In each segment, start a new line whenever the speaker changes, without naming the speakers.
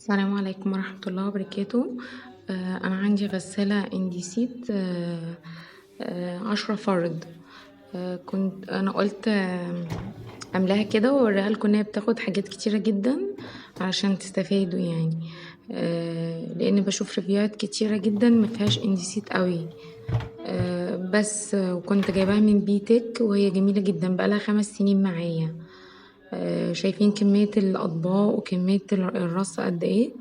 السلام عليكم ورحمة الله وبركاته. أنا عندي غسالة انديسيت 10 فرد. كنت أنا قلت أملاها كده وأوريها لكم إن هي بتاخد حاجات كتيرة جدا عشان تستفادوا يعني. لأن بشوف ريفيوهات كتيرة جدا مفيهاش انديسيت قوي. بس وكنت جايباها من بيتك وهي جميلة جدا، بقالها 5 سنين معايا. شايفين كمية الأطباق وكمية الرص قد ايه،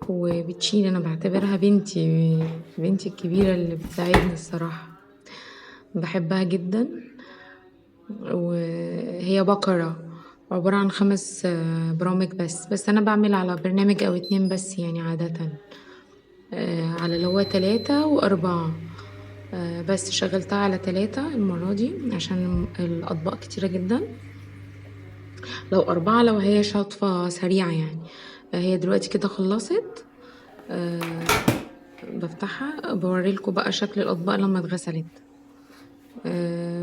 وبتشيل. أنا بعتبرها بنتي الكبيرة اللي بتساعدني الصراحة. بحبها جدا، وهي بقرة عبارة عن 5 برامج بس أنا بعمل على برنامج أو 2 بس يعني عادة. على اللي هو 3 و4. بس شغلتها على 3 المرة دي عشان الأطباق كتيرة جدا. لو 4 لو هي شاطفة سريعة يعني. هي دلوقتي كده خلصت. بفتحها بوريلكوا بقى شكل الأطباق لما اتغسلت.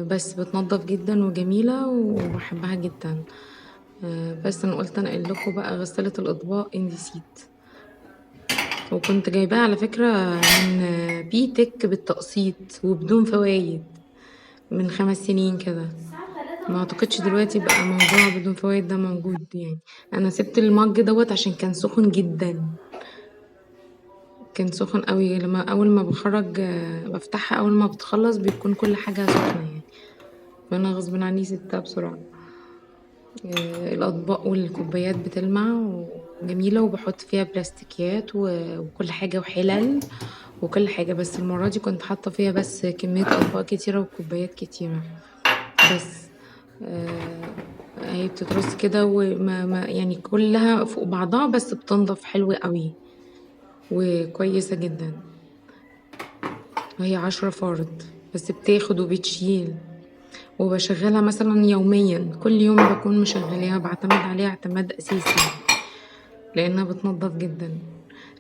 بس بتنضف جدا وجميلة وبحبها جدا. بس أنا قلت أنقل لكم بقى غسالة الأطباق انديسيت، وكنت جايباها على فكرة من بيتك بالتقسيط وبدون فوايد من 5 سنين كده. ما اعتقدش دلوقتي بقى موضوع بدون فوائد ده موجود يعني. انا سبت المج دوت عشان كان سخن جدا، كان سخن قوي. لما اول ما بخرج بفتحها، اول ما بتخلص بيكون كل حاجة سخنة يعني، فانا غصب عني سبتها بسرعة. الاطباق والكوبايات بتلمع وجميلة، وبحط فيها بلاستيكيات وكل حاجة وحلل وكل حاجة. بس المرة دي كنت حاطة فيها بس كمية اطباق كتيرة وكوبايات كتيرة بس. هي بتترص كده يعني كلها فوق بعضها، بس بتنضف حلو قوي وكويسة جدا. وهي 10 فرد بس بتاخد وبتشيل. وبشغلها مثلا يوميا، كل يوم بكون مشغلاها، بعتمد عليها اعتماد اساسي لانها بتنضف جدا.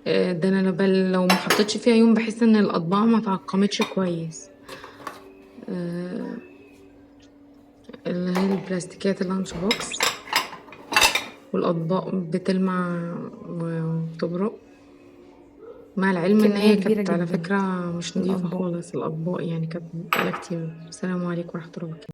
ده انا لو ما حطيتش فيها يوم بحس ان الاطباق ما تعقمتش كويس. اللي هي البلاستيكات اللانش بوكس والاطباق بتلمع وبتبرق، مع العلم ان
كمية
هي
كبيرة
كانت على
جدا
فكرة مش
من
نضيفة
الأطباق.
خالص. الاطباق يعني كانت بقالها كتير. السلام عليكم ورحمة الله وبركاته.